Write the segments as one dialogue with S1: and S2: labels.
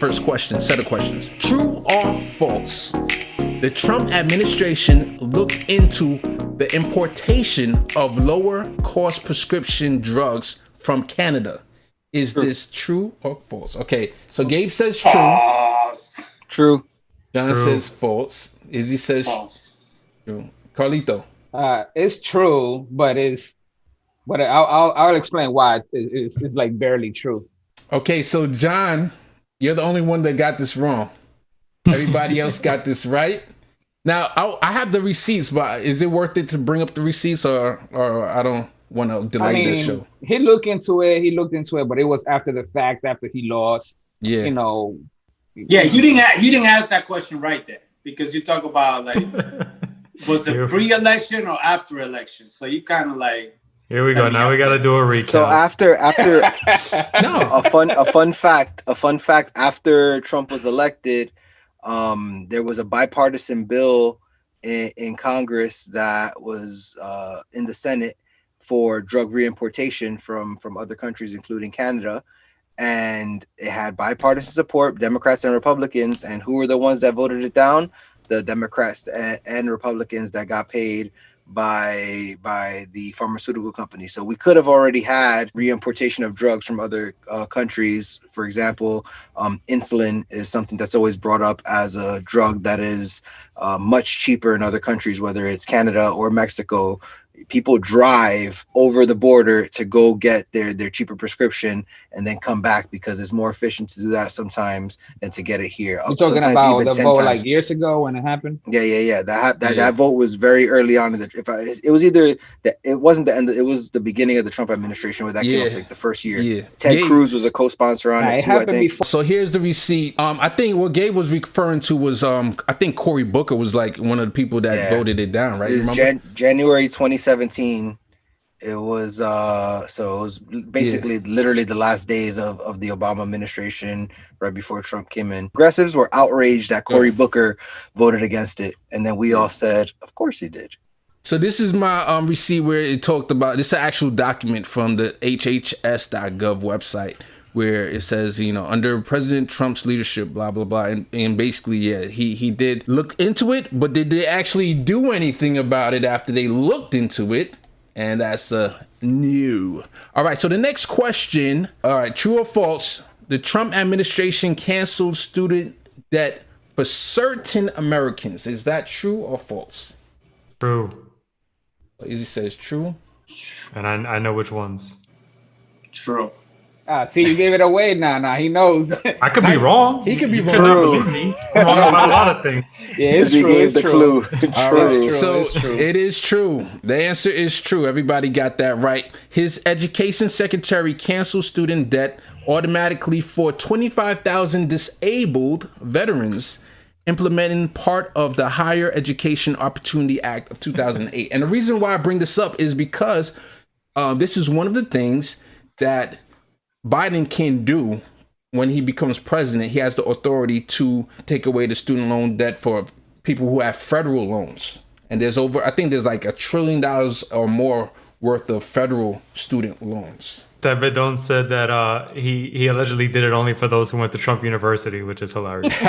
S1: first question, set of questions. True or false? The Trump administration looked into the importation of lower cost prescription drugs from Canada. Is this true or false? Okay, so Gabe says true.
S2: False.
S3: True.
S1: John says false. Izzy says
S2: False.
S1: true. Carlito.
S4: It's true, but I'll explain why it's like barely true.
S1: Okay, so John, you're the only one that got this wrong. Everybody else got this right. Now, I have the receipts, but is it worth it to bring up the receipts, or I don't want to delay this show?
S4: He looked into it, but it was after the fact, after he lost.
S1: Yeah.
S2: Yeah, you didn't ask that question right there, because you talk about like was it pre-election or after election? So you kind of like.
S5: Here we go. Now we got to do a recap.
S3: So after
S1: No.
S3: a fun fact after Trump was elected, there was a bipartisan bill in Congress that was in the Senate for drug reimportation from other countries, including Canada. And it had bipartisan support, Democrats and Republicans. And who were the ones that voted it down? The Democrats and Republicans that got paid by the pharmaceutical company. So we could have already had reimportation of drugs from other countries. For example, insulin is something that's always brought up as a drug that is much cheaper in other countries, whether it's Canada or Mexico. People drive over the border to go get their cheaper prescription and then come back, because it's more efficient to do that sometimes than to get it here.
S4: You're talking about the vote like years ago when it happened?
S3: Yeah. That vote was very early on. It was either it wasn't the end. It was the beginning of the Trump administration where that came up, like the first year. Yeah. Ted Cruz was a co-sponsor on it too, I think.
S1: So here's the receipt. I think what Gabe was referring to was I think Cory Booker was like one of the people that voted it down, right?
S3: It was January 2017. It was so it was basically literally the last days of the Obama administration, right before Trump came in. Progressives were outraged that Cory Booker voted against it, and then we all said, of course he did.
S1: So this is my receipt where it talked about, this is an actual document from the hhs.gov website, where it says, under President Trump's leadership, blah, blah, blah. And basically, he did look into it, but did they actually do anything about it after they looked into it? And that's new. All right, so the next question, all right, true or false? The Trump administration canceled student debt for certain Americans. Is that true or false?
S5: True.
S1: Izzy says true.
S5: And I know which ones.
S2: True.
S4: See, you gave it away now. Now he knows.
S5: I could be wrong.
S1: He could be wrong.
S5: True. I'm wrong about a lot of things.
S4: Yeah, it's true.
S3: Gave the clue.
S1: All right, so it is true. The answer is true. Everybody got that right. His education secretary canceled student debt automatically for 25,000 disabled veterans, implementing part of the Higher Education Opportunity Act of 2008. And the reason why I bring this up is because this is one of the things that Biden can do when he becomes president. He has the authority to take away the student loan debt for people who have federal loans. And I think there's like $1 trillion or more worth of federal student loans.
S5: That Vidon said that he allegedly did it only for those who went to Trump University, which is hilarious.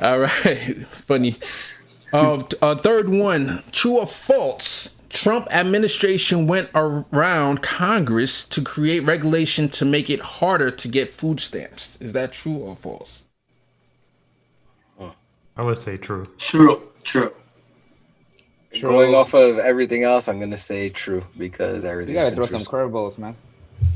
S1: All right, funny. Third one, true or false? Trump administration went around Congress to create regulation to make it harder to get food stamps. Is that true or false?
S5: I would say true.
S2: True.
S3: Going off of everything else, I'm gonna say true, because everything.
S4: You gotta throw some curveballs, man.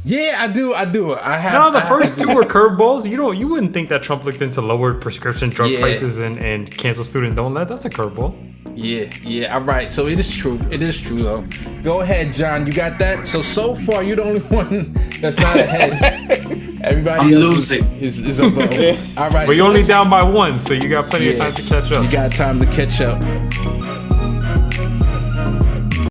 S1: Yeah, I do.
S5: The first two were curveballs. You wouldn't think that Trump looked into lowered prescription drug prices and canceled student loan debt. That's a curveball.
S1: Yeah. All right. So it is true. Though. Go ahead, John. You got that? So far, you're the only one that's not ahead. Everybody else is above. All right.
S5: But you're only down by one, so you got plenty of time to catch up.
S1: You got time to catch up.